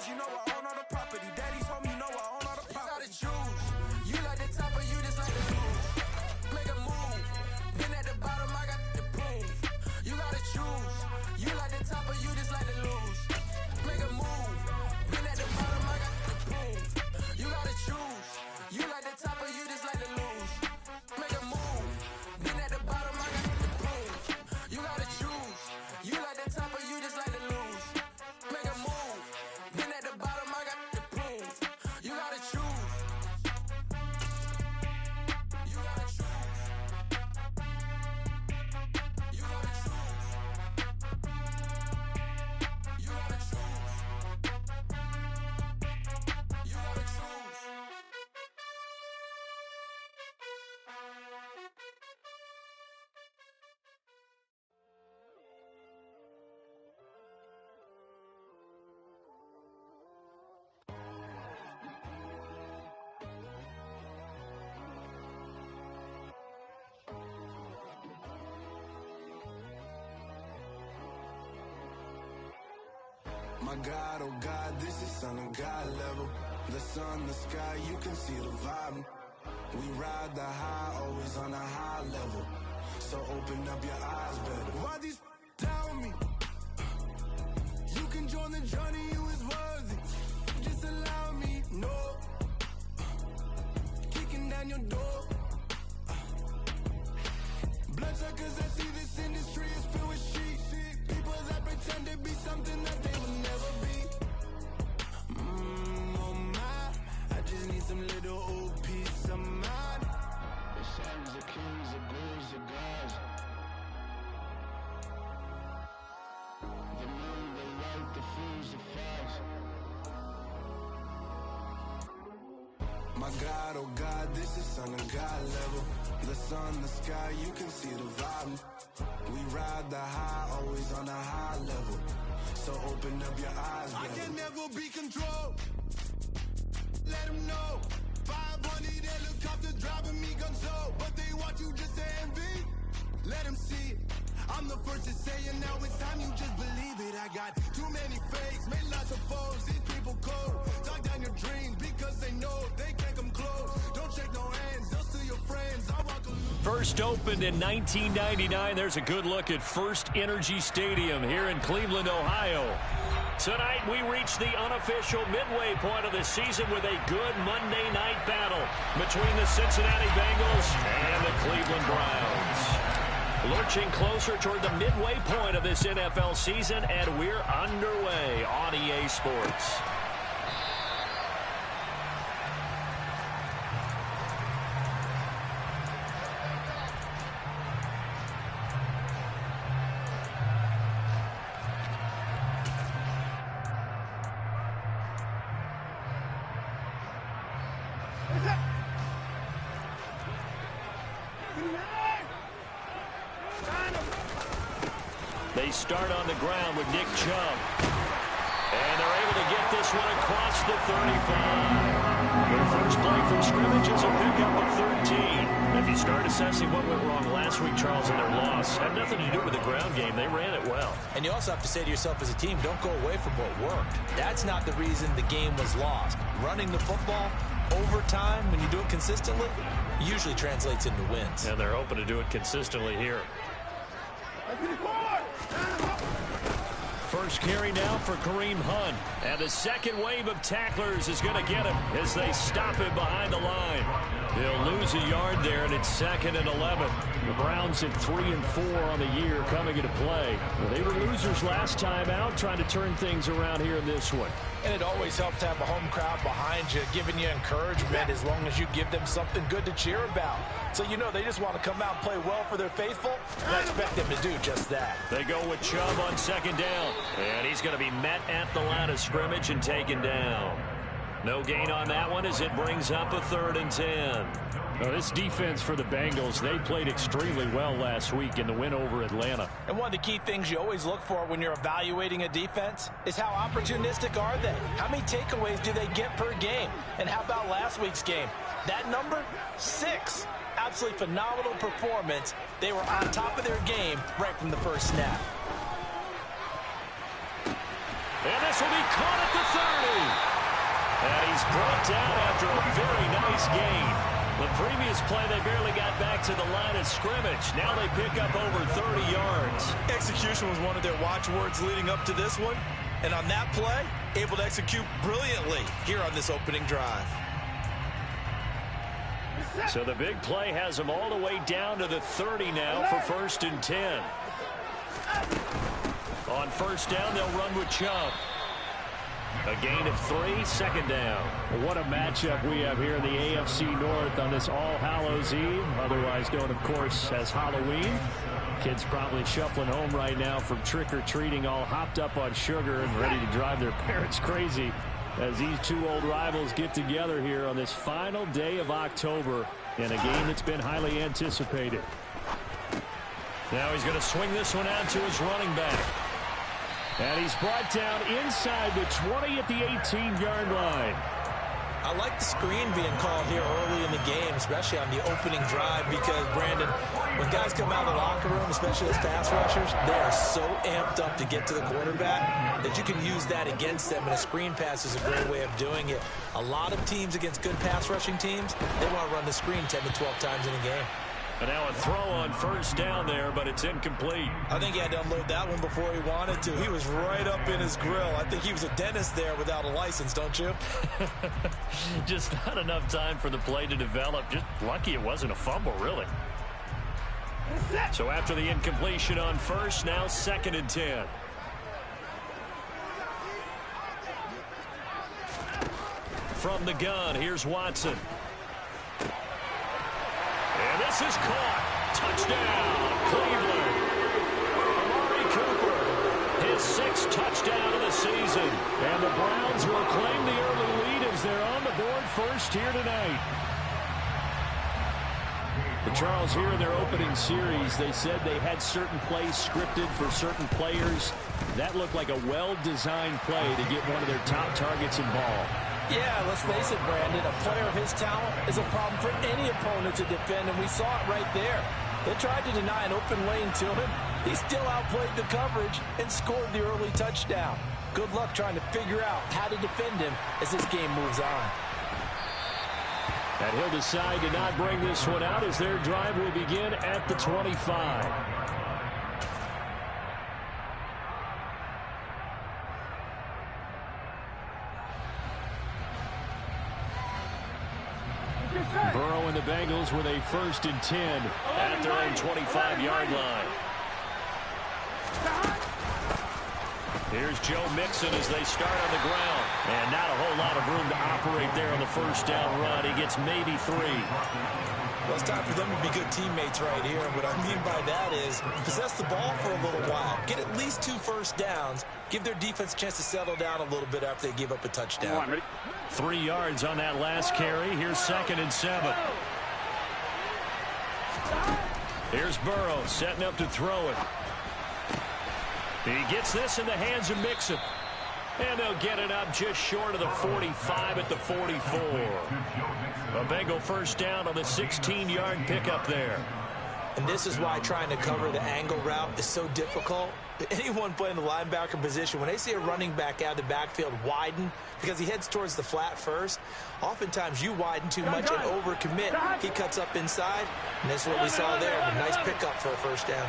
you know I own all the property. Daddy's home, you know I own all the property. You gotta choose. You like the top or you just like the lose. Make a move. Been at the bottom, I got the proof. You gotta choose. You like the top or you just like the lose. Make a move. Been at the bottom, I got the proof. You gotta choose. You like the top or you just like the lose. Make a move. Been at the bottom, I got the proof. You gotta choose. You like the top or you just like the lose. Make a move. Been at the bottom, I got the proof. You gotta choose. You gotta choose. You gotta choose. You gotta choose. You gotta choose. My God, oh God, this is Son of God level. The sun, the sky, you can see the vibe. We ride the high, always on a high level. So open up your eyes better. Why these tell me? You can join the journey, you is worthy. Just allow me, no. Kicking down your door. Bloodsuckers that see this industry is filled with sheep. People that pretend to be something that they will never be. Oh my, I just need some little old peace of mind. The sons, the kings, the bulls, the gods. The moon, the light, the fools, the fires. My God, oh God, this is Son of God level. The sun, the sky, you can see the vibe. We ride the high, always on a high level. So open up your eyes, baby. I can never be controlled. Let them know. 500 helicopters driving me gunso. But they want you just to envy. Let them see it. I'm the first to say it, now it's time you just believe it. I got too many fakes, made lots of foes. These people cold. Talk down your dreams because they know they can't come close. Don't shake no hands, they'll steal your friends. I walk alone. First opened in 1999. There's a good look at First Energy Stadium here in Cleveland, Ohio. Tonight we reach the unofficial midway point of the season with a good Monday night battle between the Cincinnati Bengals and the Cleveland Browns. Lurching closer toward the midway point of this NFL season, and we're underway on EA Sports. They start on the ground with Nick Chubb. And they're able to get this one across the 35. Their first play from scrimmage is a pickup of 13. If you start assessing what went wrong last week, Charles, in their loss, had nothing to do with the ground game. They ran it well. And you also have to say to yourself as a team, don't go away from what worked. That's not the reason the game was lost. Running the football over time, when you do it consistently, usually translates into wins. And they're hoping to do it consistently here. First carry now for Kareem Hunt. And the second wave of tacklers is going to get him as they stop him behind the line. He'll lose a yard there, and it's 2nd and 11. The Browns at 3 and 4 on the year coming into play. Well, they were losers last time out, trying to turn things around here in this one. And it always helps to have a home crowd behind you, giving you encouragement as long as you give them something good to cheer about. So you know they just want to come out and play well for their faithful, and I expect them to do just that. They go with Chubb on 2nd down, and he's going to be met at the line of scrimmage and taken down. No gain on that one as it brings up a 3rd and 10. Now, this defense for the Bengals, they played extremely well last week in the win over Atlanta. And one of the key things you always look for when you're evaluating a defense is how opportunistic are they? How many takeaways do they get per game? And how about last week's game? That number? 6. Absolutely phenomenal performance. They were on top of their game right from the first snap. And this will be caught at the 30. down after a very nice gain. The previous play, they barely got back to the line of scrimmage. Now they pick up over 30 yards. Execution was one of their watchwords leading up to this one. And on that play, able to execute brilliantly here on this opening drive. So the big play has them all the way down to the 30 now for 1st and 10. On 1st down, they'll run with Chubb. A gain of 3, 2nd down. What a matchup we have here in the AFC North on this All Hallows Eve, otherwise known, of course, as Halloween. Kids probably shuffling home right now from trick-or-treating, all hopped up on sugar and ready to drive their parents crazy as these two old rivals get together here on this final day of October in a game that's been highly anticipated. Now he's going to swing this one out to his running back. And he's brought down inside the 20 at the 18-yard line. I like the screen being called here early in the game, especially on the opening drive, because, Brandon, when guys come out of the locker room, especially as pass rushers, they are so amped up to get to the quarterback that you can use that against them, and a screen pass is a great way of doing it. A lot of teams against good pass rushing teams, they want to run the screen 10 to 12 times in a game. And now a throw on 1st down there, but it's incomplete. I think he had to unload that one before he wanted to. He was right up in his grill. I think he was a dentist there without a license, don't you? Just not enough time for the play to develop. Just lucky it wasn't a fumble, really. So after the incompletion on 1st, now 2nd and 10. From the gun, here's Watson. And this is caught. Touchdown, Cleveland. Amari Cooper, his 6th touchdown of the season. And the Browns will claim the early lead as they're on the board first here tonight. But Charles, here in their opening series, they said they had certain plays scripted for certain players. That looked like a well-designed play to get one of their top targets involved. Yeah, let's face it, Brandon, a player of his talent is a problem for any opponent to defend, and we saw it right there. They tried to deny an open lane to him. He still outplayed the coverage and scored the early touchdown. Good luck trying to figure out how to defend him as this game moves on. And he'll decide to not bring this one out as their drive will begin at the 25. Burrow and the Bengals with a 1st and 10 at their own 25-yard line. Here's Joe Mixon as they start on the ground. And not a whole lot of room to operate there on the 1st down run. He gets maybe 3. Well, it's time for them to be good teammates right here. And what I mean by that is possess the ball for a little while. Get at least 2 first downs. Give their defense a chance to settle down a little bit after they give up a touchdown. 3 yards on that last carry. Here's 2nd and 7. Here's Burrow setting up to throw it. He gets this in the hands of Mixon. And they'll get it up just short of the 45 at the 44. A Bengal 1st down on the 16-yard pickup there. And this is why trying to cover the angle route is so difficult. Anyone playing the linebacker position, when they see a running back out of the backfield widen because he heads towards the flat first, oftentimes you widen too much and overcommit. He cuts up inside, and this is what we saw there. A nice pickup for a 1st down.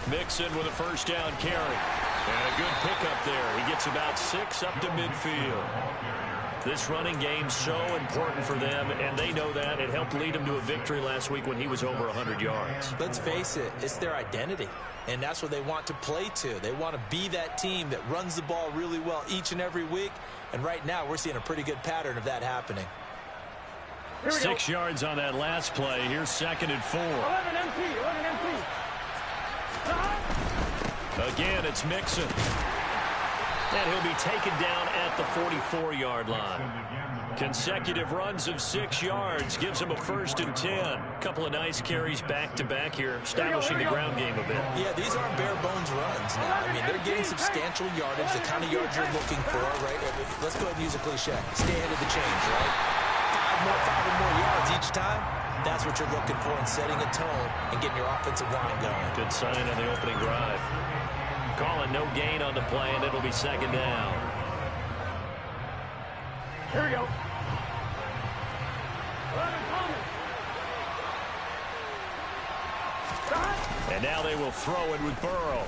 Mixon with a 1st down carry. And a good pickup there. He gets about 6 up to midfield. This running game's so important for them, and they know that. It helped lead them to a victory last week when he was over 100 yards. Let's face it, it's their identity, and that's what they want to play to. They want to be that team that runs the ball really well each and every week, and right now we're seeing a pretty good pattern of that happening. 6 yards on that last play. Here's 2nd and 4. 11 MP. Again, it's Mixon. And he'll be taken down at the 44-yard line. Consecutive runs of 6 yards gives him a 1st and 10. A couple of nice carries back-to-back here, establishing the ground game a bit. Yeah, these aren't bare-bones runs now. I mean, they're getting substantial yardage, the kind of yards you're looking for, right? Let's go ahead and use a cliche. Stay ahead of the chains, right? 5 or more yards each time. That's what you're looking for in setting a tone and getting your offensive line going. Good sign on the opening drive. Calling no gain on the play, and it'll be 2nd down. Here we go. And now they will throw it with Burrow.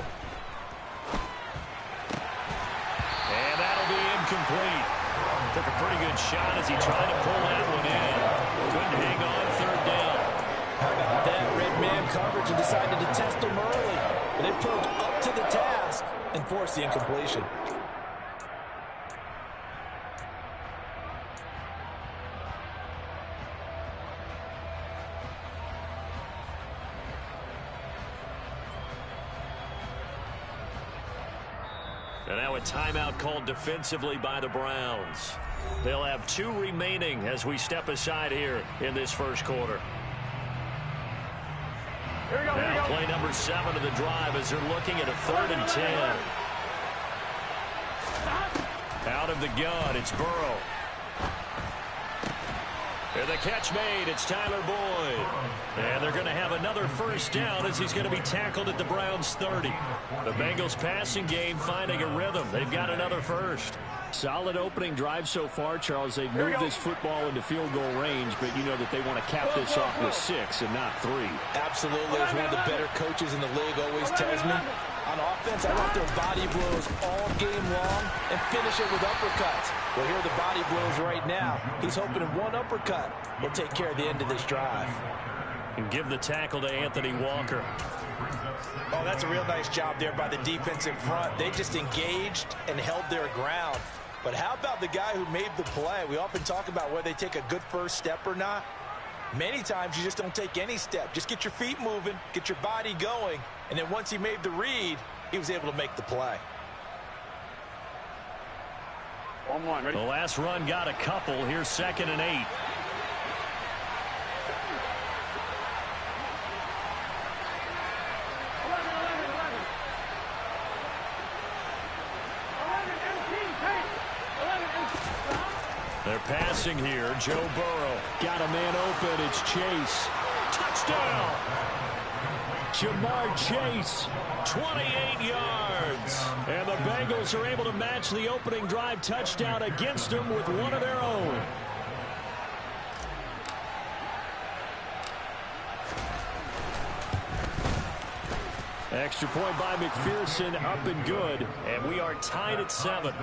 And that'll be incomplete. Took a pretty good shot as he tried to pull that one in. Couldn't hang on third down. How about that? Red man coverage and decided to test him early. But they proved up to the task and forced the incompletion. And now a timeout called defensively by the Browns. They'll have 2 remaining as we step aside here in this first quarter. Now play number 7 of the drive as they're looking at a 3rd and 10. Out of the gun, it's Burrow. And the catch made, it's Tyler Boyd. And they're going to have another first down as he's going to be tackled at the Browns' 30. The Bengals passing game finding a rhythm. They've got another first. Solid opening drive so far, Charles. They've moved this football into field goal range, but you know that they want to cap this off with 6 and not 3. Absolutely. As one of the better coaches in the league always tells me, on offense, I want their body blows all game long and finish it with uppercuts. Well, here are the body blows right now. He's hoping one uppercut will take care of the end of this drive. And give the tackle to Anthony Walker. Oh, that's a real nice job there by the defense in front. They just engaged and held their ground. But how about the guy who made the play? We often talk about whether they take a good first step or not. Many times you just don't take any step. Just get your feet moving, get your body going, and then once he made the read, he was able to make the play. The last run got a couple. Here's 2nd and 8. They're passing here. Joe Burrow. Got a man open. It's Chase. Touchdown! Jamar Chase. 28 yards. And the Bengals are able to match the opening drive touchdown against them with one of their own. Extra point by McPherson, up and good. And we are tied at 7.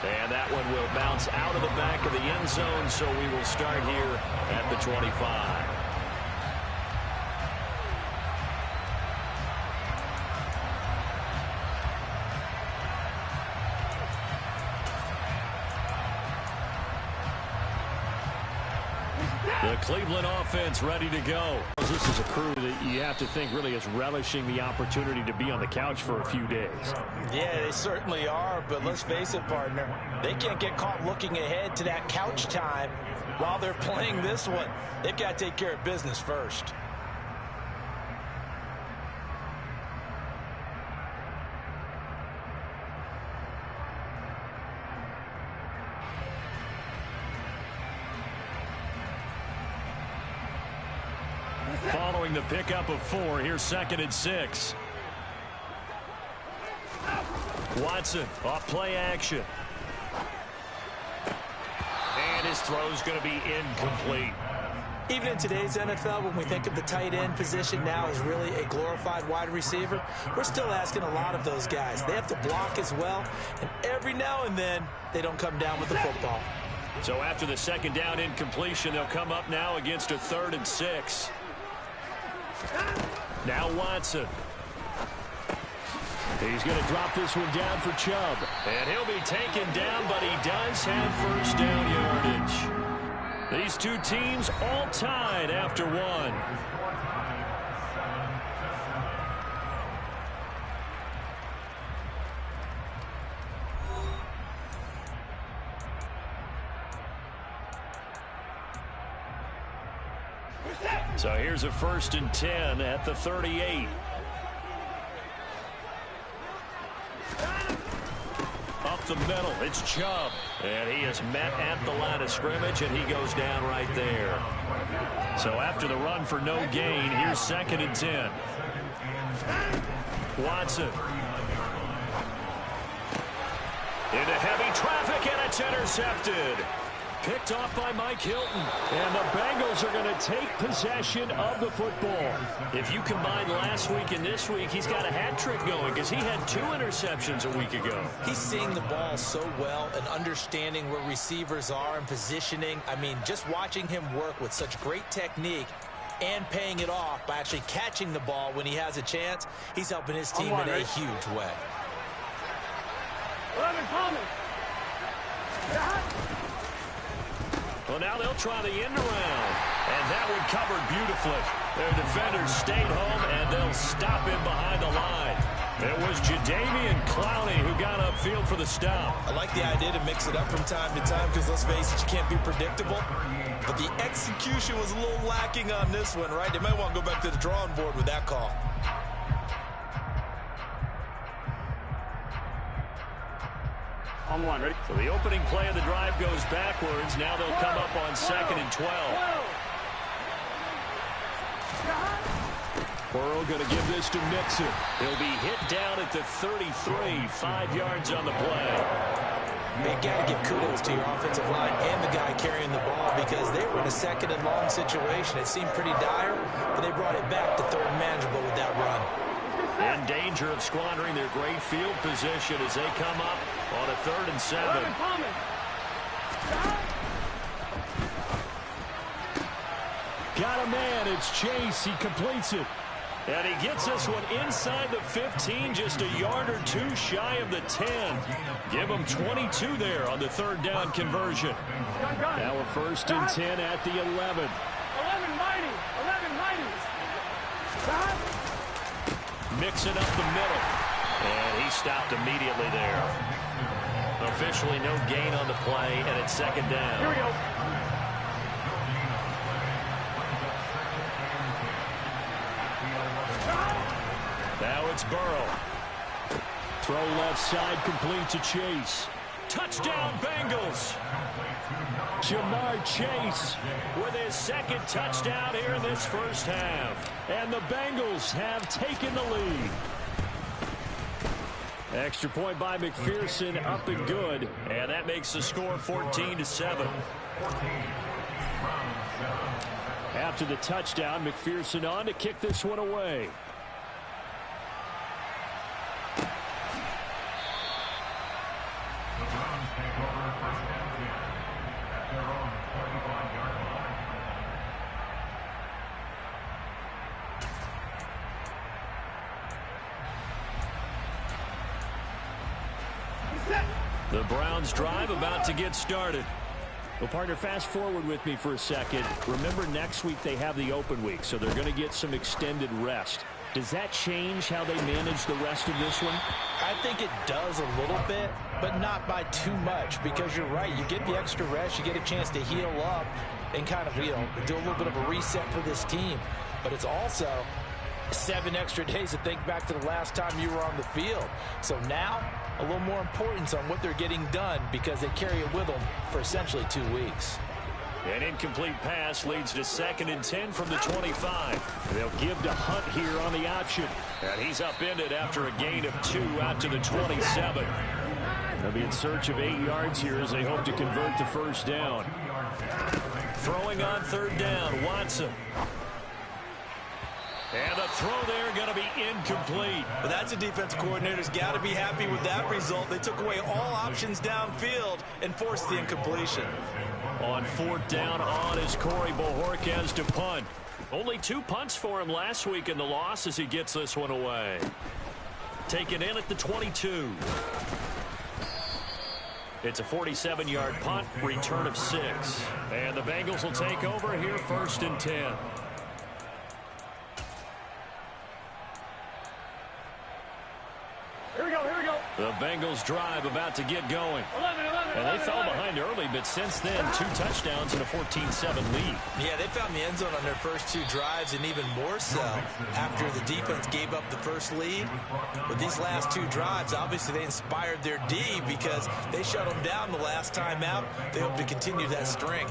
And that one will bounce out of the back of the end zone, so we will start here at the 25. The Cleveland offense ready to go. This is a crew that you have to think really is relishing the opportunity to be on the couch for a few days. Yeah, they certainly are, but let's face it, partner. They can't get caught looking ahead to that couch time while they're playing this one. They've got to take care of business first. Following the pickup of 4, here's 2nd and 6. Watson off play action. And his throw's going to be incomplete. Even in today's NFL, when we think of the tight end position now as really a glorified wide receiver, we're still asking a lot of those guys. They have to block as well, and every now and then they don't come down with the football. So after the 2nd down incompletion, they'll come up now against a 3rd and 6. Now Watson. He's going to drop this one down for Chubb. And he'll be taken down, but he does have first down yardage. These two teams all tied after 1. So here's a 1st and 10 at the 38. Up the middle, it's Chubb. And he is met at the line of scrimmage, and he goes down right there. So after the run for no gain, here's 2nd and 10. Watson. Into heavy traffic, and it's intercepted. Picked off by Mike Hilton. And the Bengals are going to take possession of the football. If you combine last week and this week, he's got a hat trick going because he had 2 interceptions a week ago. He's seeing the ball so well and understanding where receivers are and positioning. I mean, just watching him work with such great technique and paying it off by actually catching the ball when he has a chance, he's helping his team in a huge way. 11 coming. Well, now they'll try the end around. And that one covered beautifully. Their defenders stayed home, and they'll stop him behind the line. It was Jadeveon Clowney who got upfield for the stop. I like the idea to mix it up from time to time because, let's face it, you can't be predictable. But the execution was a little lacking on this one, right? They might want to go back to the drawing board with that call. On one, ready? So the opening play of the drive goes backwards. Now they'll come up on 2nd and 12. Burrow going to give this to Mixon. He'll be hit down at the 33, 5 yards on the play. You got to give kudos to your offensive line and the guy carrying the ball because they were in a 2nd and long situation. It seemed pretty dire, but they brought it back to 3rd and manageable with that run. In danger of squandering their great field position as they come up on a 3rd and 7. Got a man. It's Chase. He completes it. And he gets this one inside the 15, just a yard or 2 shy of the 10. Give him 22 there on the 3rd down conversion. Now a 1st and 10 at the 11. 11 mighty. 11 mighty. Mixing up the middle. And he stopped immediately there. Officially no gain on the play, and it's 2nd down. Here we go. Now it's Burrow. Throw left side, complete to Chase. Touchdown, Bengals. Jamar Chase With his 2nd touchdown here in this first half. and the Bengals have taken the lead. Extra point by McPherson, up and good. And that makes the score 14-7. After the touchdown, McPherson on to kick this one away. The Browns drive about to get started. Well, partner, fast forward with me for a second. Remember, next week they have the open week, so they're going to get some extended rest. Does that change how they manage the rest of this one? I think it does a little bit, but not by too much, because you're right. You get the extra rest. You get a chance to heal up and kind of, do a little bit of a reset for this team. But it's also 7 extra days to think back to the last time you were on the field. So now, a little more importance on what they're getting done because they carry it with them for essentially 2 weeks. An incomplete pass leads to 2nd and 10 from the 25. They'll give to Hunt here on the option. And he's upended after a gain of 2 out to the 27. They'll be in search of 8 yards here as they hope to convert the first down. Throwing on 3rd down, Watson. And the throw there going to be incomplete. But that's a defensive coordinator's got to be happy with that result. They took away all options downfield and forced the incompletion. On 4th down on is Corey Bojorquez to punt. Only 2 punts for him last week in the loss as he gets this one away. Taken in at the 22. It's a 47-yard punt, return of 6. And the Bengals will take over here 1st and 10. The Bengals drive about to get going. And they fell behind early, but since then, 2 touchdowns and a 14-7 lead. Yeah, they found the end zone on their first 2 drives, and even more so after the defense gave up the first lead. But these last 2 drives, obviously they inspired their D because they shut them down the last time out. They hope to continue that string.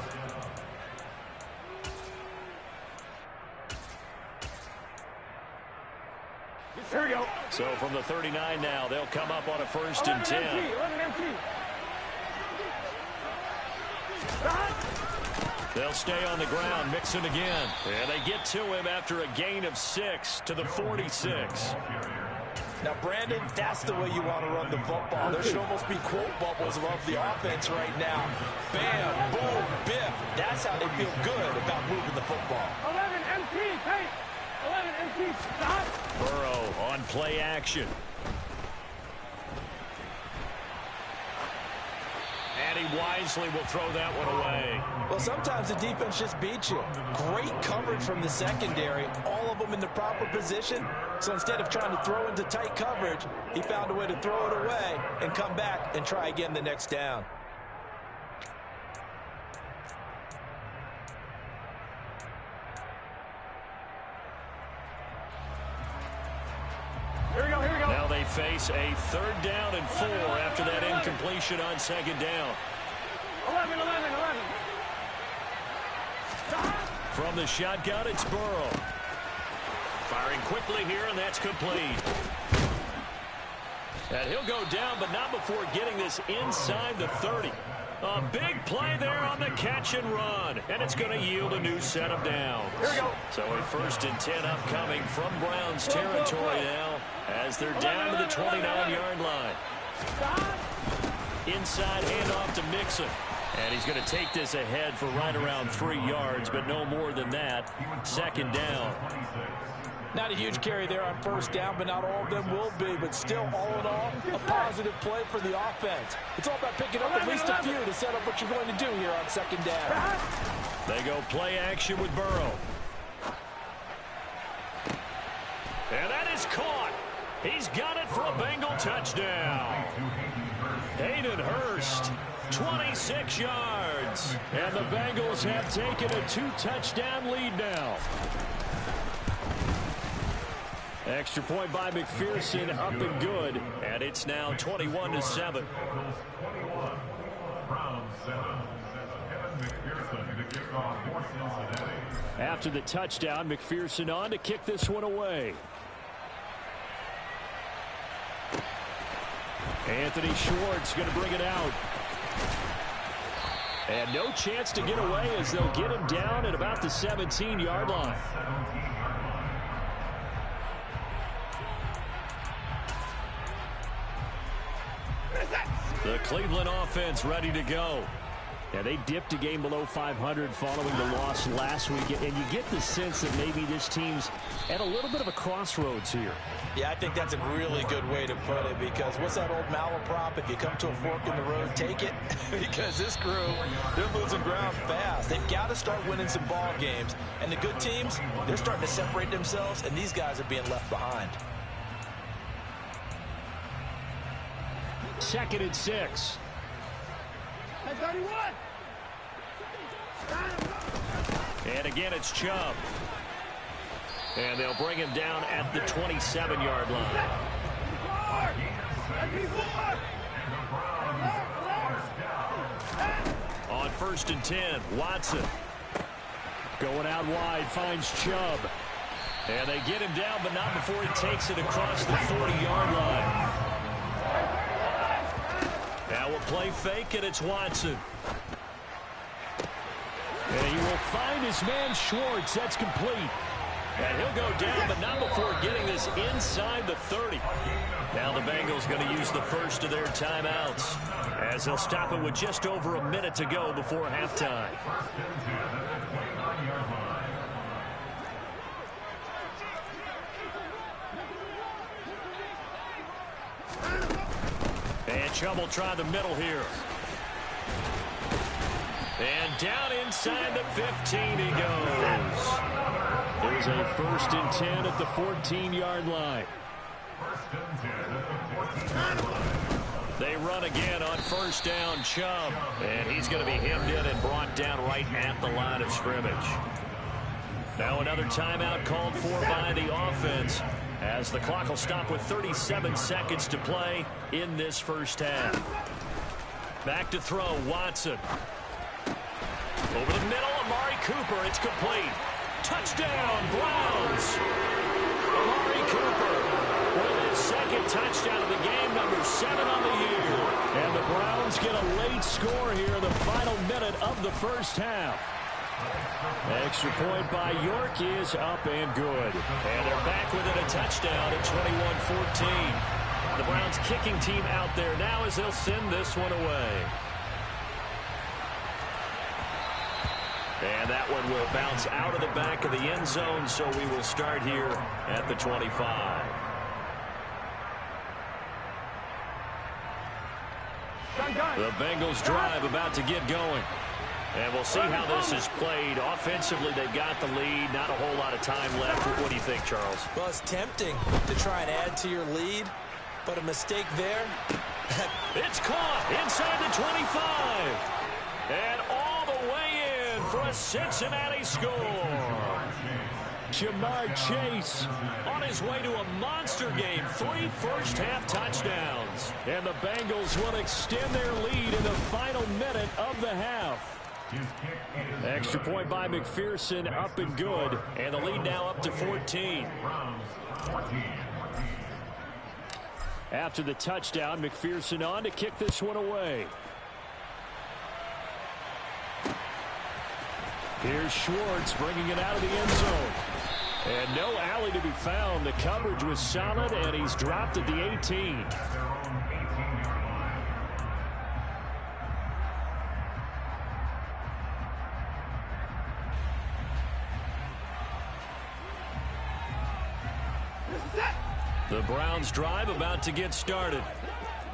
Here we go. So from the 39 now, they'll come up on a 1st and 10. They'll stay on the ground, Mixon again. And they get to him after a gain of 6 to the 46. Now, Brandon, that's the way you want to run the football. There should almost be quote bubbles above the offense right now. Bam, boom, biff. That's how they feel good about moving the football. 11 MT, tight. 11 MT, stop. Burrow on play action. And he wisely will throw that one away. Well, sometimes the defense just beats you. Great coverage from the secondary, all of them in the proper position. So instead of trying to throw into tight coverage, he found a way to throw it away and come back and try again the next down. Here we go, here we go. Now they face a 3rd down and 4 after that incompletion on 2nd down. 11. From the shotgun, it's Burrow. Firing quickly here, and that's complete. And he'll go down, but not before getting this inside the 30. A big play there on the catch and run, and it's going to yield a new set of downs. Here we go. So a 1st and 10 upcoming from Browns territory now as they're down to the 29-yard line. Inside handoff to Mixon. And he's going to take this ahead for right around 3 yards, but no more than that. 2nd down. Not a huge carry there on 1st down, but not all of them will be. But still, all in all, a positive play for the offense. It's all about picking up at least a few to set up what you're going to do here on 2nd down. They go play action with Burrow. And that is caught. He's got it for a Bengal touchdown. Hayden Hurst, 26 yards. And the Bengals have taken a 2-touchdown lead now. Extra point by McPherson, up and good. And it's now 21-7. After the touchdown, McPherson on to kick this one away. Anthony Schwartz going to bring it out. And no chance to get away as they'll get him down at about the 17-yard line. The Cleveland offense ready to go. Yeah, they dipped a game below 500 following the loss last week, and you get the sense that maybe this team's at a little bit of a crossroads here. Yeah, I think that's a really good way to put it, because what's that old malaprop? If you come to a fork in the road, take it. Because this crew, they're losing ground fast. They've got to start winning some ball games. And the good teams, they're starting to separate themselves, and these guys are being left behind. 2nd and 6. And again, it's Chubb. And they'll bring him down at the 27-yard line. On 1st and 10, Watson. Going out wide, finds Chubb. And they get him down, but not before he takes it across the 40-yard line. Now we'll play fake, and it's Watson. And he will find his man Schwartz. That's complete. And he'll go down, but not before getting this inside the 30. Now the Bengals going to use the first of their timeouts, as they'll stop it with just over a minute to go before halftime. And Chubb will try the middle here. And down inside the 15 he goes. It was a 1st and 10 at the 14-yard line. They run again on first down, Chubb. And he's going to be hemmed in and brought down right at the line of scrimmage. Now another timeout called for by the offense, as the clock will stop with 37 seconds to play in this first half. Back to throw, Watson. Over the middle, Amari Cooper. It's complete. Touchdown, Browns. Amari Cooper with his second touchdown of the game, number 7 on the year. And the Browns get a late score here in the final minute of the first half. Extra point by York is up and good. And they're back within a touchdown at 21-14. The Browns kicking team out there now as they'll send this one away. And that one will bounce out of the back of the end zone, so we will start here at the 25. The Bengals drive about to get going. And we'll see how this is played. Offensively, they've got the lead. Not a whole lot of time left. What do you think, Charles? Well, it's tempting to try and add to your lead, but a mistake there. It's caught inside the 25. And all the way in for a Cincinnati score. Jamar Chase on his way to a monster game. 3 first-half touchdowns. And the Bengals will extend their lead in the final minute of the half. Extra point by McPherson, up and good. And the lead now up to 14. After the touchdown, McPherson on to kick this one away. Here's Schwartz bringing it out of the end zone. And no alley to be found. The coverage was solid, and he's dropped at the 18. The Browns drive about to get started.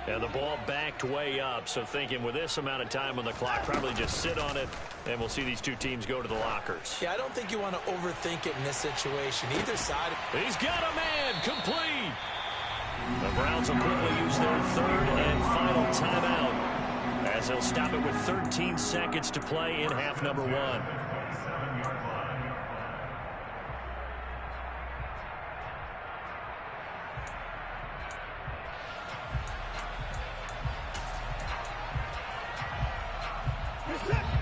And the ball backed way up, so thinking with this amount of time on the clock, probably just sit on it, and we'll see these two teams go to the lockers. Yeah, I don't think you want to overthink it in this situation. Either side. He's got a man, complete. The Browns will quickly use their third and final timeout, as they'll stop it with 13 seconds to play in half number 1.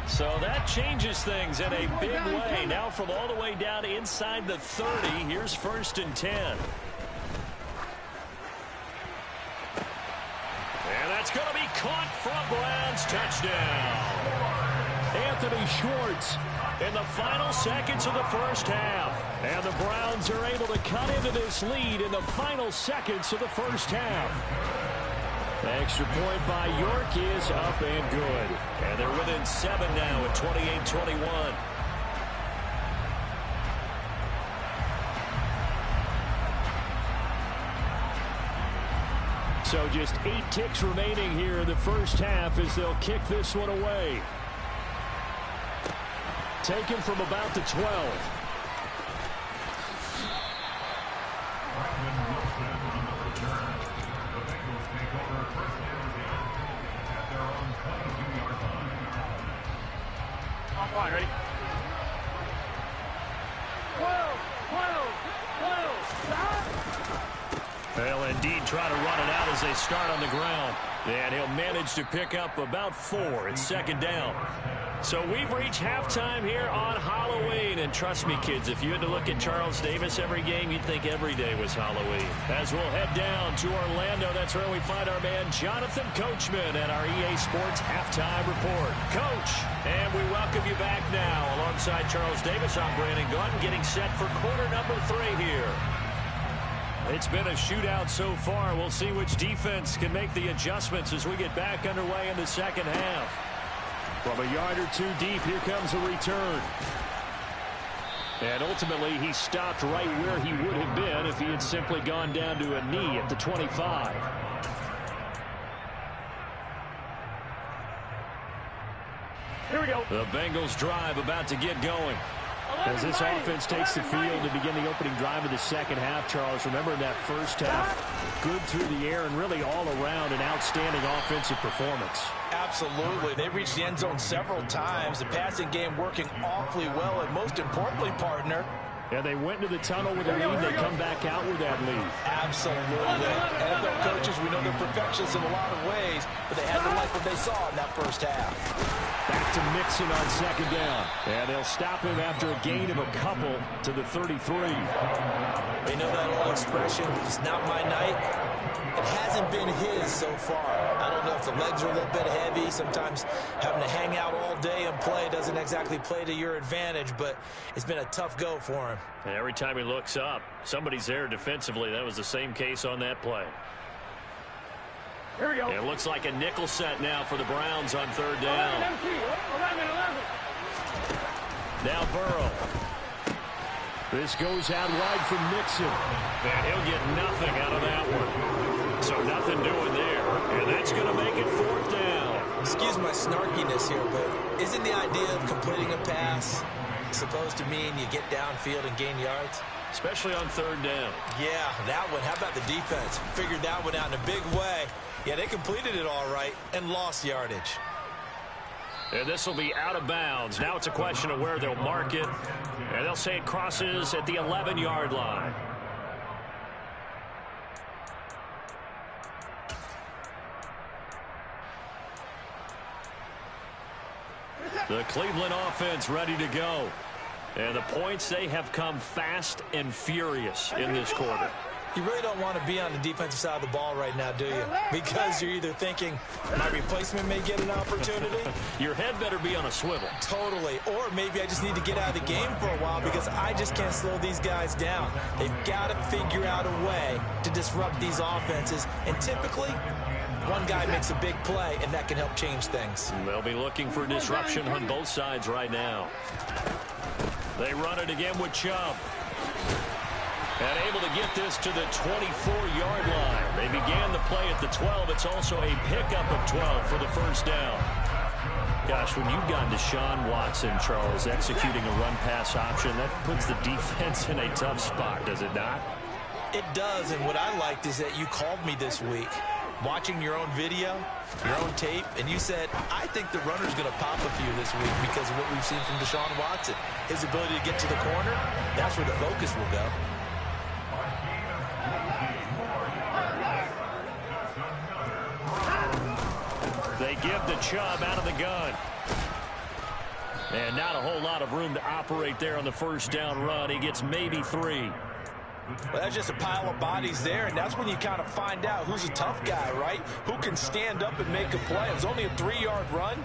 So that changes things in a big way. Now from all the way down inside the 30, here's 1st and 10. And that's going to be caught from Browns. Touchdown. Anthony Schwartz in the final seconds of the first half. And the Browns are able to cut into this lead in the final seconds of the first half. Extra point by York is up and good. And they're within 7 now at 28-21. So just 8 ticks remaining here in the first half as they'll kick this one away. Taken from about the 12. All right, ready? 12, stop! They'll indeed try to run it out as they start on the ground. And he'll manage to pick up about 4. It's 2nd down. So we've reached halftime here on Halloween. And trust me, kids, if you had to look at Charles Davis every game, you'd think every day was Halloween. As we'll head down to Orlando, that's where we find our man Jonathan Coachman at our EA Sports Halftime Report. Coach, and we welcome you back now. Alongside Charles Davis, I'm Brandon Gunn, getting set for quarter number 3 here. It's been a shootout so far. We'll see which defense can make the adjustments as we get back underway in the second half. From a yard or 2 deep, here comes a return. And ultimately, he stopped right where he would have been if he had simply gone down to a knee at the 25. Here we go. The Bengals drive about to get going. As this offense takes the field to begin the opening drive of the second half, Charles, remember in that first half, good through the air and really all around an outstanding offensive performance. Absolutely. They reached the end zone several times. The passing game working awfully well, and most importantly, partner, yeah, they went into the tunnel with a lead. They come back out with that lead. Absolutely. NFL coaches, we know they're perfectionists in a lot of ways, but they had to like what they saw in that first half. Back to Mixon on second down. And they'll stop him after a gain of a couple to the 33. They know that old expression, it's not my night. It hasn't been his so far. I don't know if the legs are a little bit heavy. Sometimes having to hang out all day and play doesn't exactly play to your advantage, but it's been a tough go for him. And every time he looks up, somebody's there defensively. That was the same case on that play. Here we go. It looks like a nickel set now for the Browns on third down. 11. Now Burrow. This goes out wide from Mixon. And he'll get nothing out of that one. So nothing doing there. And that's going to make it fourth down. Excuse my snarkiness here, but isn't the idea of completing a pass supposed to mean you get downfield and gain yards? Especially on third down. Yeah, that one. How about the defense? Figured that one out in a big way. Yeah, they completed it all right and lost yardage. And this will be out of bounds. Now it's a question of where they'll mark it. And they'll say it crosses at the 11-yard line. The Cleveland offense ready to go. And the points, they have come fast and furious in this quarter. You really don't want to be on the defensive side of the ball right now, do you? Because you're either thinking, my replacement may get an opportunity. Your head better be on a swivel. Totally. Or maybe I just need to get out of the game for a while because I just can't slow these guys down. They've got to figure out a way to disrupt these offenses. And typically, one guy makes a big play, and that can help change things. They'll be looking for disruption on both sides right now. They run it again with Chubb. And able to get this to the 24-yard line. They began the play at the 12. It's also a pickup of 12 for the first down. Gosh, when you've got Deshaun Watson, Charles, executing a run-pass option, that puts the defense in a tough spot, does it not? It does, and what I liked is that you called me this week, watching your own video, your own tape, and you said, I think the runner's going to pop a few this week because of what we've seen from Deshaun Watson. His ability to get to the corner, that's where the focus will go. They give the Chubb out of the gun. And not a whole lot of room to operate there on the first down run. He gets maybe 3. Well, that's just a pile of bodies there, and that's when you kind of find out who's a tough guy, right? Who can stand up and make a play. It was only a 3-yard run,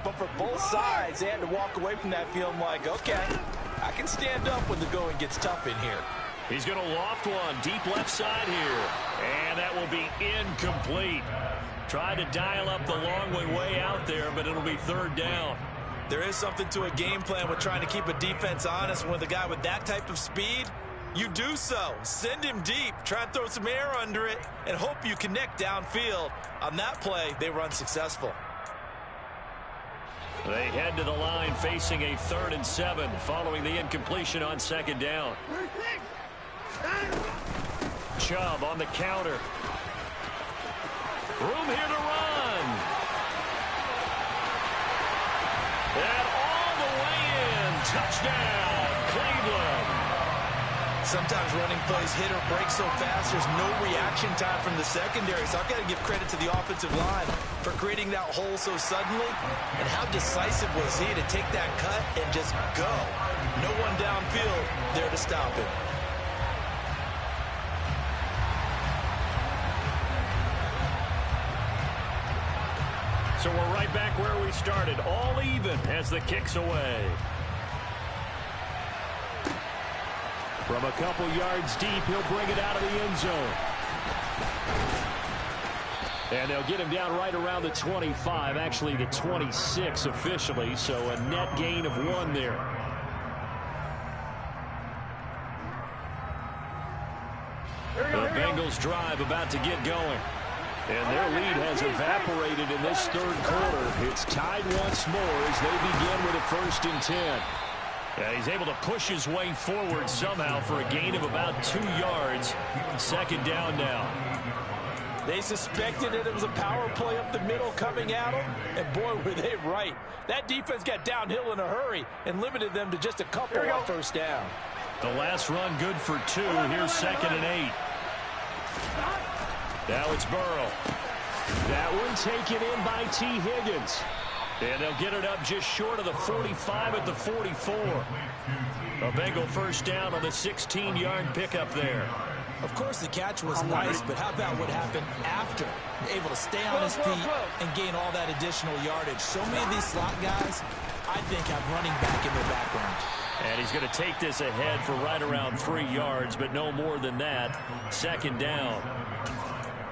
but for both sides, they had to walk away from that feeling like, okay, I can stand up when the going gets tough in here. He's going to loft one deep left side here, and that will be incomplete. Try to dial up the long way out there, but it'll be third down. There is something to a game plan with trying to keep a defense honest. With a guy with that type of speed, you do so. Send him deep, try and throw some air under it, and hope you connect downfield. On that play, they were unsuccessful. They head to the line facing a 3rd and 7 following the incompletion on second down. Chubb on the counter. Room here to run. And all the way in. Touchdown, Cleveland. Sometimes running plays hit or break so fast, there's no reaction time from the secondary. So I've got to give credit to the offensive line for creating that hole so suddenly. And how decisive was he to take that cut and just go. No one downfield there to stop him. So we're right back where we started, all even as the kick's away. From a couple yards deep, he'll bring it out of the end zone. And they'll get him down right around the 25, actually the 26 officially, so a net gain of 1 there. The Bengals drive about to get going. And their lead has evaporated in this third quarter. It's tied once more as they begin with a 1st and 10. Yeah, he's able to push his way forward somehow for a gain of about 2 yards. Second down now. They suspected that it was a power play up the middle coming at them, and boy, were they right. That defense got downhill in a hurry and limited them to just a couple on first down. The last run good for 2. Here's 2nd and 8. Now it's Burrow. That one taken in by T. Higgins. And they'll get it up just short of the 45 at the 44. A Bengal first down on the 16-yard pickup there. Of course, the catch was nice, but how about what happened after? Able to stay on his feet and gain all that additional yardage. So many of these slot guys, I think, have running back in their background. And he's going to take this ahead for right around 3 yards, but no more than that. Second down.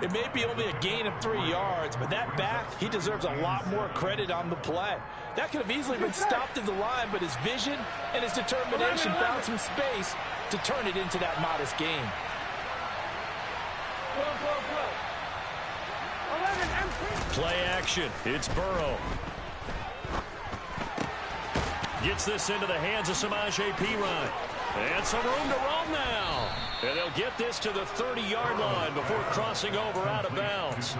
It may be only a gain of 3 yards, but that back, he deserves a lot more credit on the play. That could have easily been stopped at the line, but his vision and his determination found some space to turn it into that modest gain. Play action. It's Burrow. Gets this into the hands of Samaje Perine. And some room to roam now. And they'll get this to the 30-yard line before crossing over out of bounds.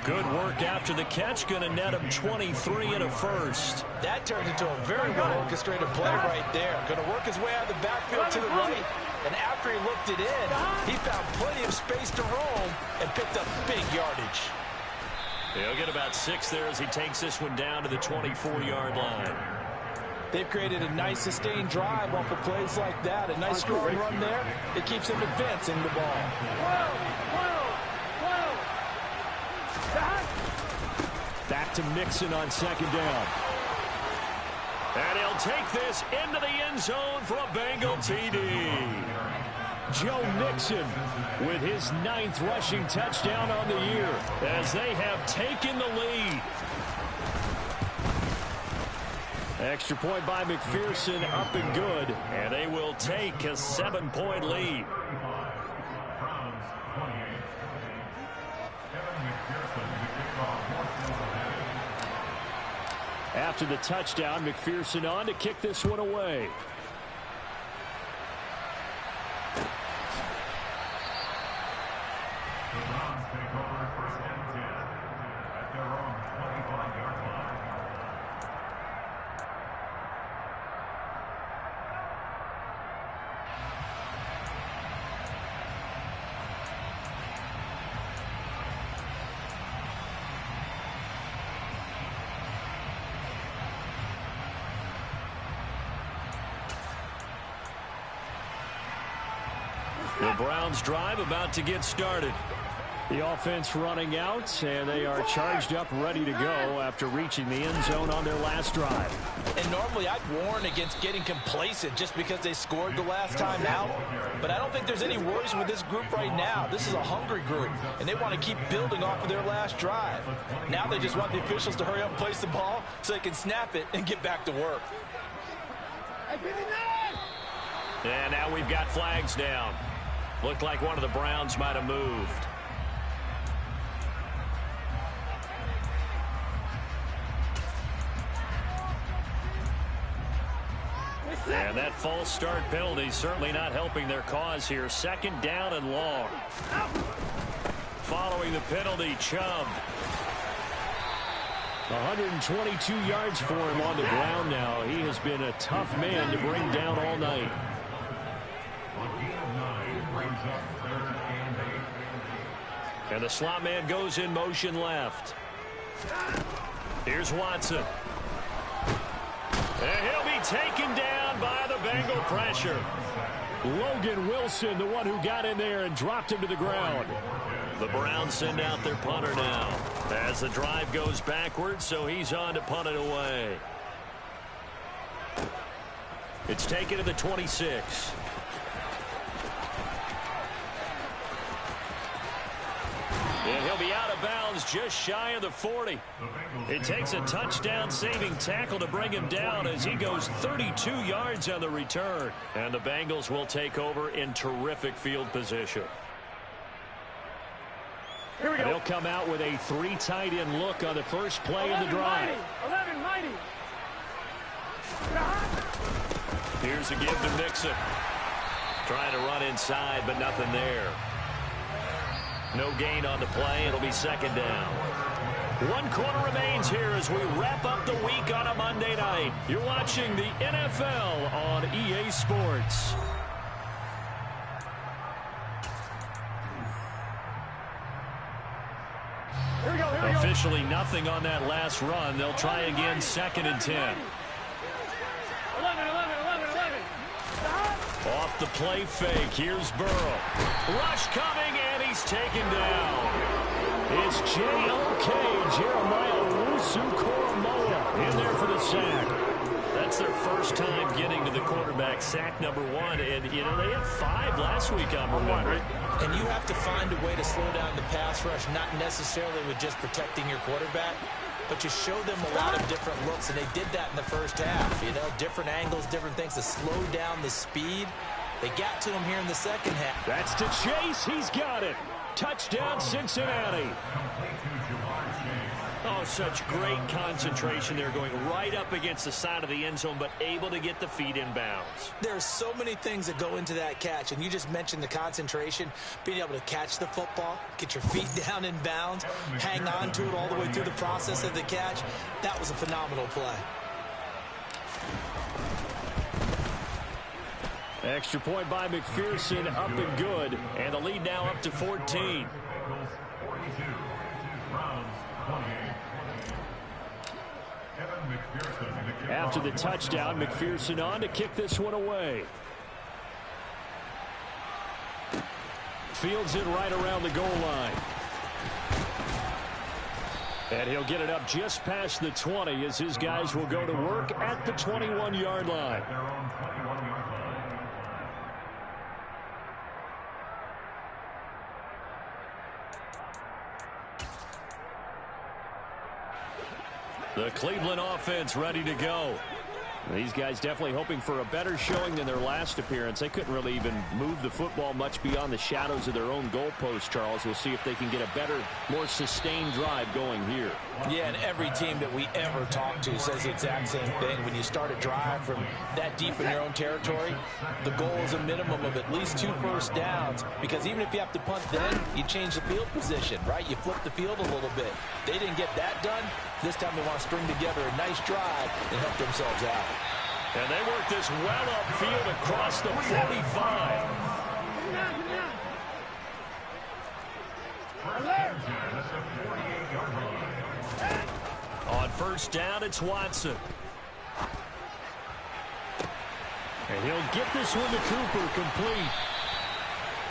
Good work after the catch. Going to net him 23 and a first. That turned into a very well-orchestrated play right there. Going to work his way out of the backfield to the right. And after he looked it in, he found plenty of space to roam and picked up big yardage. He'll get about 6 there as he takes this one down to the 24-yard line. They've created a nice sustained drive off of plays like that. A nice strong run there. It keeps them advancing the ball. Back to Mixon on second down. And he'll take this into the end zone for a Bengal TD. Joe Mixon with his 9th rushing touchdown on the year as they have taken the lead. Extra point by McPherson, up and good. And they will take a 7-point lead. After the touchdown, McPherson on to kick this one away. The Browns drive about to get started. The offense running out, and they are charged up, ready to go after reaching the end zone on their last drive. And normally I'd warn against getting complacent just because they scored the last time out. But I don't think there's any worries with this group right now. This is a hungry group, and they want to keep building off of their last drive. Now they just want the officials to hurry up and place the ball so they can snap it and get back to work. And now we've got flags down. Looked like one of the Browns might have moved. And that false start penalty certainly not helping their cause here. Second down and long. Following the penalty, Chubb. 122 yards for him on the ground now. He has been a tough man to bring down all night. And the slot man goes in motion left. Here's Watson. And he'll be taken down by the Bengal pressure. Logan Wilson, the one who got in there and dropped him to the ground. The Browns send out their punter now as the drive goes backwards, so he's on to punt it away. It's taken to the 26. And he'll be out of bounds just shy of the 40. It takes a touchdown-saving tackle to bring him down as he goes 32 yards on the return. And the Bengals will take over in terrific field position. Here we go. They'll come out with a 3 tight end look on the first play of the drive. 11 mighty. Here's a give to Mixon. Trying to run inside, but nothing there. No gain on the play. It'll be second down. 1 quarter remains here as we wrap up the week on a Monday night. You're watching the NFL on EA Sports. Officially nothing on that last run. They'll try again, 2nd and 10. 11. Off the play fake. Here's Burrow. Rush coming, and he's taken down. It's J.O.K. Jeremiah Owusu-Koramoah in there for the sack. That's their first time getting to the quarterback, sack number 1. And, you know, they had 5 last week, I'm remembering. And you have to find a way to slow down the pass rush, not necessarily with just protecting your quarterback, but you show them a lot of different looks, and they did that in the first half. You know, different angles, different things to slow down the speed. They got to him here in the second half. That's to Chase. He's got it. Touchdown, Cincinnati. Oh, such great concentration there, going right up against the side of the end zone, but able to get the feet in bounds. There's so many things that go into that catch, and you just mentioned the concentration, being able to catch the football, get your feet down in bounds, hang on to it all the way through the process of the catch. That was a phenomenal play. Extra point by McPherson, up and good. And the lead now up to 14. After the touchdown, McPherson on to kick this one away. Fields it right around the goal line. And he'll get it up just past the 20 as his guys will go to work at the 21-yard line. The Cleveland offense ready to go. These guys definitely hoping for a better showing than their last appearance. They couldn't really even move the football much beyond the shadows of their own goalpost, Charles. We'll see if they can get a better, more sustained drive going here. Yeah, and every team that we ever talk to says the exact same thing. When you start a drive from that deep in your own territory, the goal is a minimum of at least 2 first downs, because even if you have to punt then, you change the field position, right? You flip the field a little bit. They didn't get that done. This time they want to string together a nice drive and help themselves out. And they work this well upfield across the 45. On first down, it's Watson. And he'll get this one to Cooper, complete.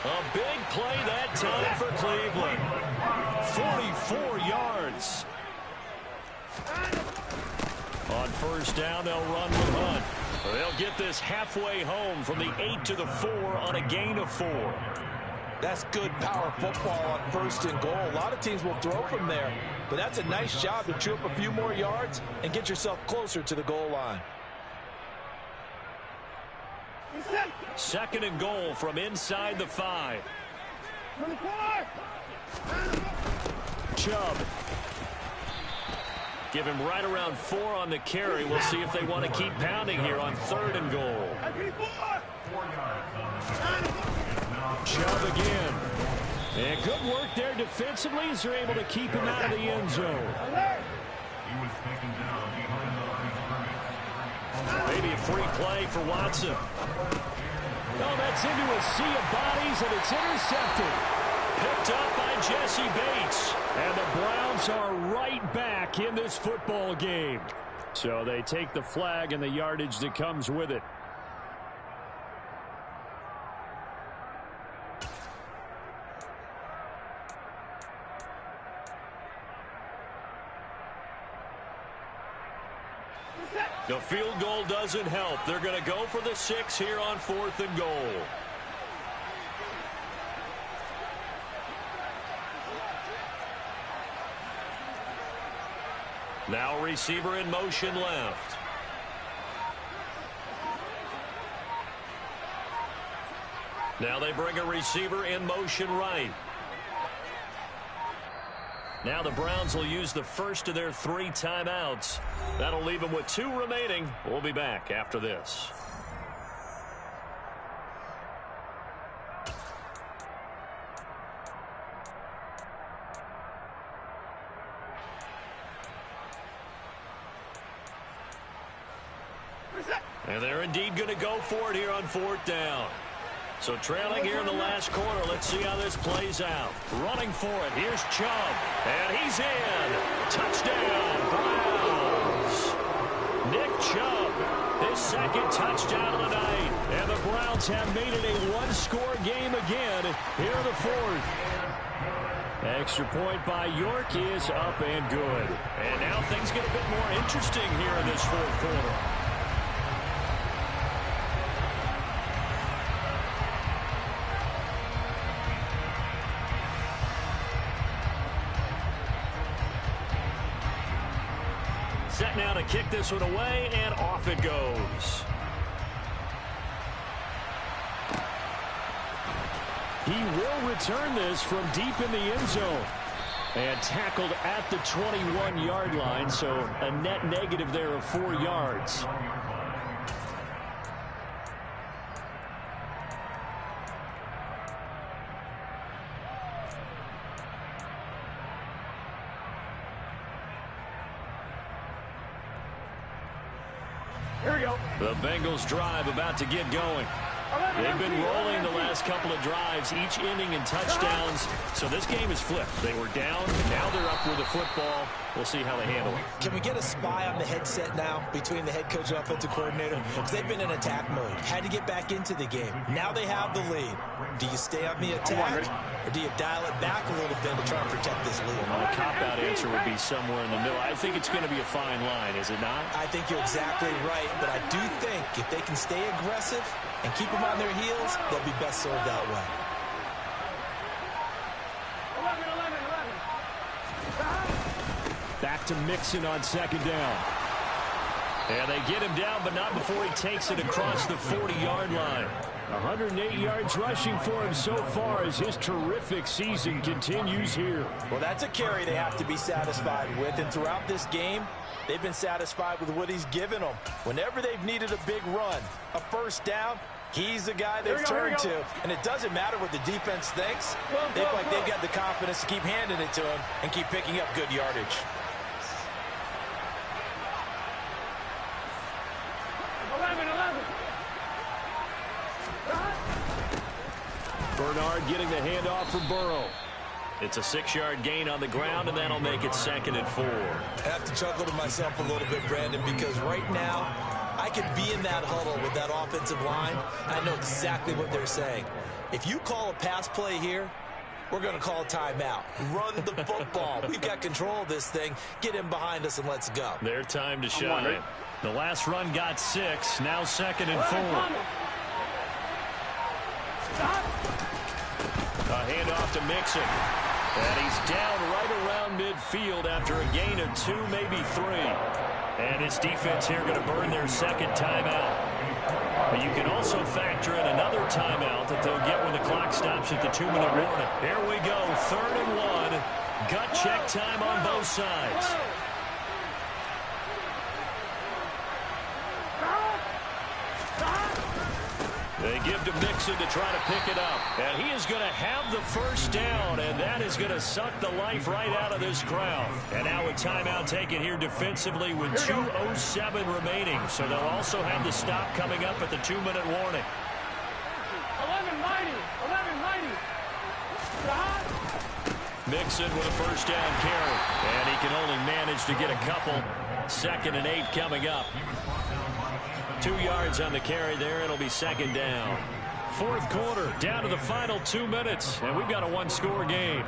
A big play that time for Cleveland. 44 yards. On first down, they'll run with Hunt. They'll get this halfway home from the 8 to the 4 on a gain of 4. That's good power football on first and goal. A lot of teams will throw from there, but that's a nice job to chew up a few more yards and get yourself closer to the goal line. 2nd and goal from inside the 5. Chubb. Give him right around 4 on the carry. We'll see if they want to keep pounding here on 3rd and goal. Chubb again. And good work there defensively as they're able to keep him out of the end zone. Maybe a free play for Watson. Oh, that's into a sea of bodies, and it's intercepted. Picked up by Jesse Bates. And the Browns are right back in this football game. So they take the flag and the yardage that comes with it. The field goal doesn't help. They're going to go for the 6 here on 4th and goal. Now receiver in motion left. Now they bring a receiver in motion right. Now the Browns will use the first of their 3 timeouts. That'll leave them with 2 remaining. We'll be back after this. And they're indeed going to go for it here on 4th down. So trailing here in the last quarter. Let's see how this plays out. Running for it. Here's Chubb. And he's in. Touchdown, Browns. Nick Chubb, his second touchdown of the night. And the Browns have made it a one-score game again here in the 4th. Extra point by York is up and good. And now things get a bit more interesting here in this 4th quarter. Set now to kick this one away, and off it goes. He will return this from deep in the end zone. And tackled at the 21-yard line, so a net negative there of 4 yards. Here we go. The Bengals drive about to get going. They've been rolling the last couple of drives, each inning in touchdowns. So this game is flipped. They were down, now they're up with the football. We'll see how they handle it. Can we get a spy on the headset now between the head coach and offensive coordinator? Because they've been in attack mode. Had to get back into the game. Now they have the lead. Do you stay on the attack, or do you dial it back a little bit to try and protect this lead? Well, my cop-out answer would be somewhere in the middle. I think it's going to be a fine line, is it not? I think you're exactly right, but I do think if they can stay aggressive and keep them on their heels, they'll be best served that way. 11. Back to Mixon on 2nd down. And they get him down, but not before he takes it across the 40-yard line. 108 yards rushing for him so far as his terrific season continues here. Well, that's a carry they have to be satisfied with, and throughout this game, they've been satisfied with what he's given them. Whenever they've needed a big run, a first down, he's the guy they've turned to. And it doesn't matter what the defense thinks. They feel like they've got the confidence to keep handing it to him and keep picking up good yardage. 11. Bernard getting the handoff from Burrow. It's a 6-yard gain on the ground, and that'll make it 2nd and 4. I have to chuckle to myself a little bit, Brandon, because right now I could be in that huddle with that offensive line. I know exactly what they're saying. If you call a pass play here, we're going to call a timeout. Run the football. We've got control of this thing. Get him behind us and let's go. Their time to shine. The last run got 6. Now 2nd and 4. A handoff to Mixon. And he's down right around midfield after a gain of 2, maybe 3. And this defense here going to burn their 2nd timeout. But you can also factor in another timeout that they'll get when the clock stops at the 2-minute warning. Here we go, 3rd and 1. Gut check time on both sides. They give to Mixon to try to pick it up. And he is going to have the first down, and that is going to suck the life right out of this crowd. And now a timeout taken here defensively with 2:07 remaining. So they'll also have the stop coming up at the 2-minute warning. 11-90. Mixon with a first down carry. And he can only manage to get a couple. 2nd and 8 coming up. 2 yards on the carry there. It'll be 2nd down. 4th quarter, down to the final 2 minutes, and we've got a 1-score game.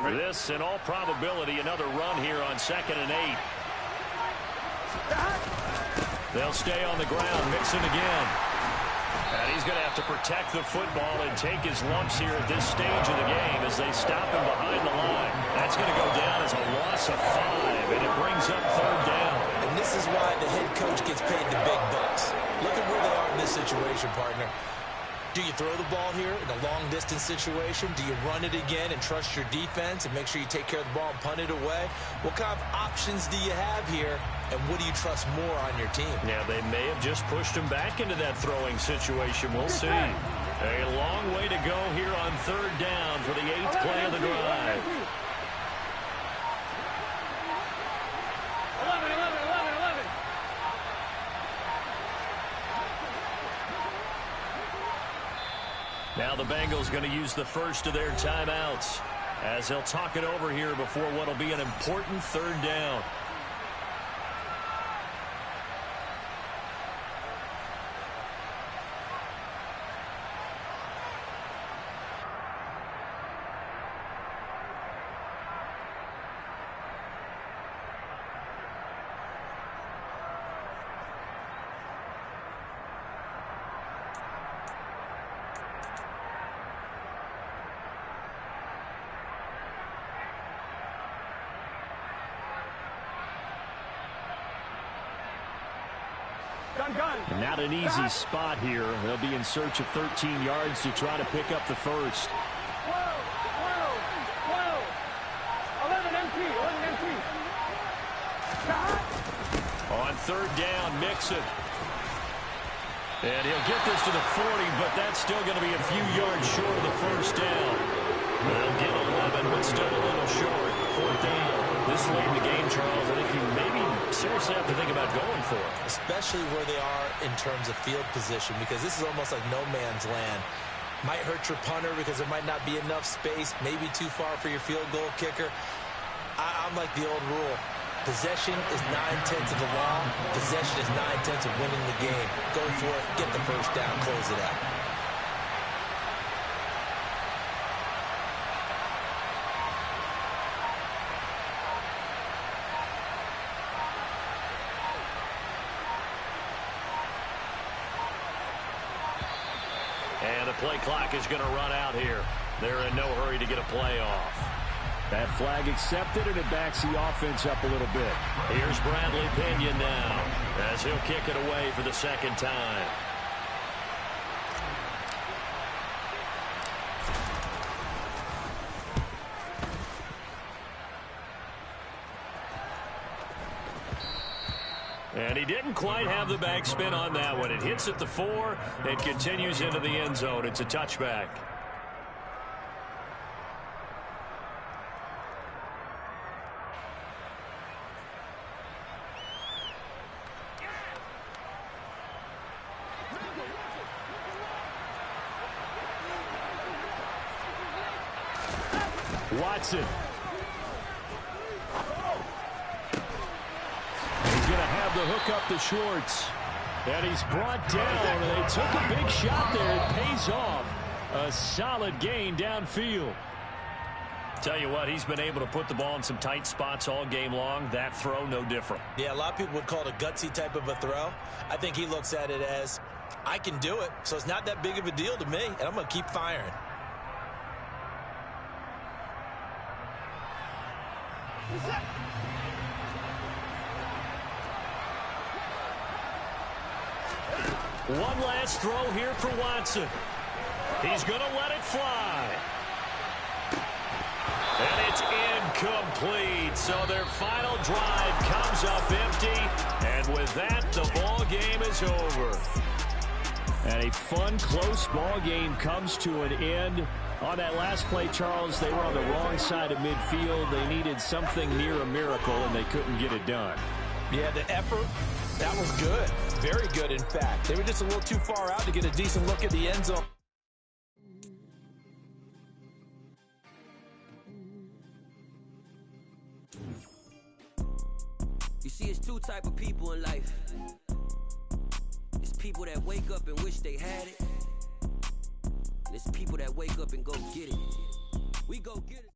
This, in all probability, another run here on 2nd and 8. They'll stay on the ground. Mixon again. And he's going to have to protect the football and take his lumps here at this stage of the game as they stop him behind the line. That's going to go down as a loss of 5, and it brings up 3rd down. And this is why the head coach gets paid the big bucks. Look at where they are in this situation, partner. Do you throw the ball here in a long-distance situation? Do you run it again and trust your defense and make sure you take care of the ball and punt it away? What kind of options do you have here, and what do you trust more on your team? Yeah, they may have just pushed him back into that throwing situation. We'll see. A long way to go here on third down for the 8th play of the drive. 11. Now the Bengals going to use the first of their timeouts as they'll talk it over here before what will be an important third down. Not an easy spot here. They'll be in search of 13 yards to try to pick up the first. 11 empty. On third down, Mixon. And he'll get this to the 40, but that's still going to be a few yards short of the first down. They'll get 11, but still a little short. Fourth down. This late in the game, Charles, I think you maybe seriously have to think about going for it. Especially where they are in terms of field position, because this is almost like no man's land. Might hurt your punter because there might not be enough space, maybe too far for your field goal kicker. I'm like the old rule. Possession is 9/10 of the law. Possession is 9/10 of winning the game. Go for it, get the first down, close it out. And the play clock is going to run out here. They're in no hurry to get a play off. That flag accepted, and it backs the offense up a little bit. Here's Bradley Pinion now as he'll kick it away for the second time. And he didn't quite have the backspin on that one. It hits at the 4. It continues into the end zone. It's a touchback. Watson. He's going to have the hook up to Schwartz. And he's brought down. And they took a big shot there. It pays off. A solid gain downfield. Tell you what, he's been able to put the ball in some tight spots all game long. That throw, no different. Yeah, a lot of people would call it a gutsy type of a throw. I think he looks at it as, I can do it, so it's not that big of a deal to me, and I'm going to keep firing. One last throw here for Watson. He's going to let it fly. And it's incomplete. So their final drive comes up empty. And with that, the ball game is over. And a fun, close ball game comes to an end. On that last play, Charles, they were on the wrong side of midfield. They needed something near a miracle, and they couldn't get it done. Yeah, the effort, that was good. Very good, in fact. They were just a little too far out to get a decent look at the end zone. You see, it's two type of people in life. It's people that wake up and wish they had it. And it's people that wake up and go get it. We go get it.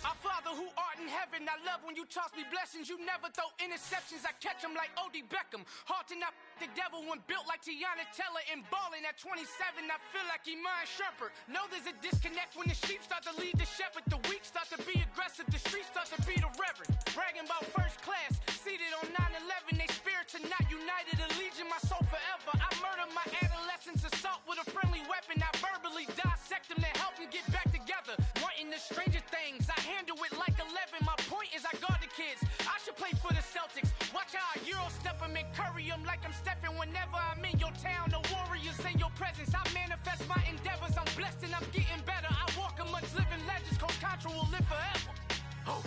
Our Father who art in heaven, I love when you toss me blessings. You never throw interceptions. I catch them like O.D. Beckham. Heart and I The devil when built like Tiana Teller and balling at 27, I feel like Iman Shumpert. Know there's a disconnect when the sheep start to lead the shepherd. The weak start to be aggressive, the streets start to be the reverend. Bragging about first class, seated on 9/11. They spirits are not united, a legion, my soul forever. I murder my adolescence, assault with a friendly weapon. I verbally dissect them to help them get back together. Wanting the stranger things, I handle it like 11. My point is I guard the kids. I should play for the Celtics. Watch how I Euro step them and curry them like I'm Stephen. Whenever I'm in your town, the Warriors in your presence. I manifest my endeavors. I'm blessed and I'm getting better. I walk amongst living legends. Coach Contra will live forever. Oh.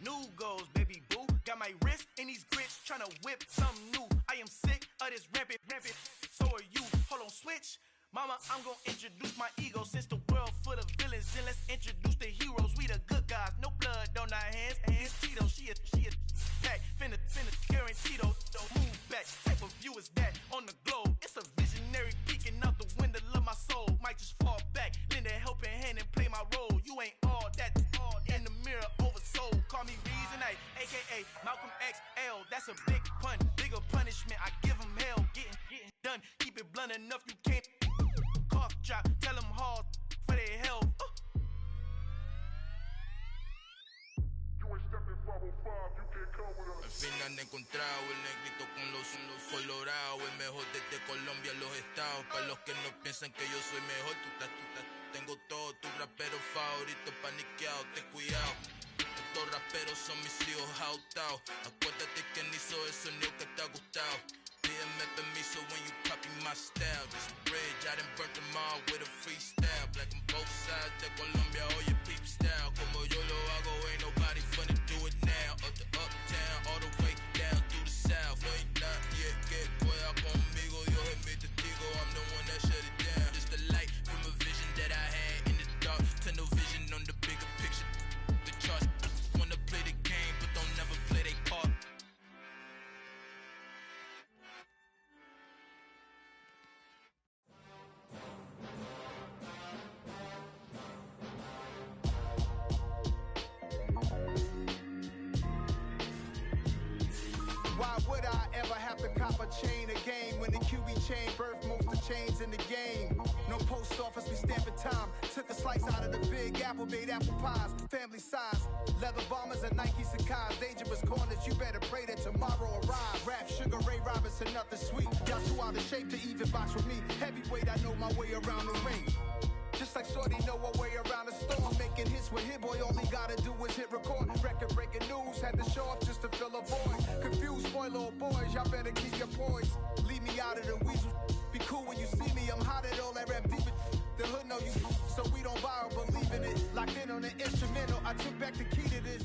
New goals, baby boo. Got my wrist in these grits, tryna whip something new. I am sick of this rampant. So are you. Hold on, switch. Mama, I'm gonna introduce my ego. Since the world full of villains, then let's introduce the heroes. We the good guys, no blood on our hands. It's Tito, she a pack. Finna, guaranteed. Don't move back. Type of view is that on the globe? It's a visionary peeking out the window of my soul. Might just fall back, lend a helping hand and play my role. You ain't all that. In the mirror, oversold. Call me Reason A, aka Malcolm XL. That's a big pun, bigger punishment. I give him hell, getting done. Keep it blunt enough, you can't. Cough drop, tell them hard for their health. Al fin han encontrado el negrito con los colorados, el mejor desde Colombia a los estados. Para los que no piensan que yo soy mejor, tengo todo, tu rapero favorito paniqueado, ten cuidado. Estos raperos son mis hijos jautados. Acuérdate quién hizo el sonido que te ha gustado. Pídeme permiso when you copy my style. This bridge, I done burnt them all with a freestyle. Black on both sides de Colombia, oye peep style. Como yo lo hago, ain't nobody finna do it now. Up to uptown, all the way down through the south. No hay nadie que pueda conmigo, Dios es mi testigo. I'm the one that shut it down. Just the light from a vision that I had in the dark. Tunnel vision on the bigger picture. The charts wanna play the game, but don't never play their part. Why would I ever have to cop a chain a game when the QB chain birthed most of chains in the game? No post office, we stamping time. Took a slice out of the big apple, made apple pies, family size. Leather bombers and Nike Sakai's. Dangerous corners, you better pray that tomorrow arrives. Rap, Sugar Ray Robinson, nothing sweet. Y'all too out of shape to even box with me. Heavyweight, I know my way around the ring. Just like Shorty know her way around the storm. Making hits with Hit Boy, all he gotta do is hit record. Record breaking news, had to show up just to fill a void. Confused boy, little boys, y'all better keep your poise. Leave me out of the weasel. Be cool when you see me, I'm hot at all that rap deep. The hood know you, so we don't borrow, believe in it. Locked in on the instrumental, I took back the key to this.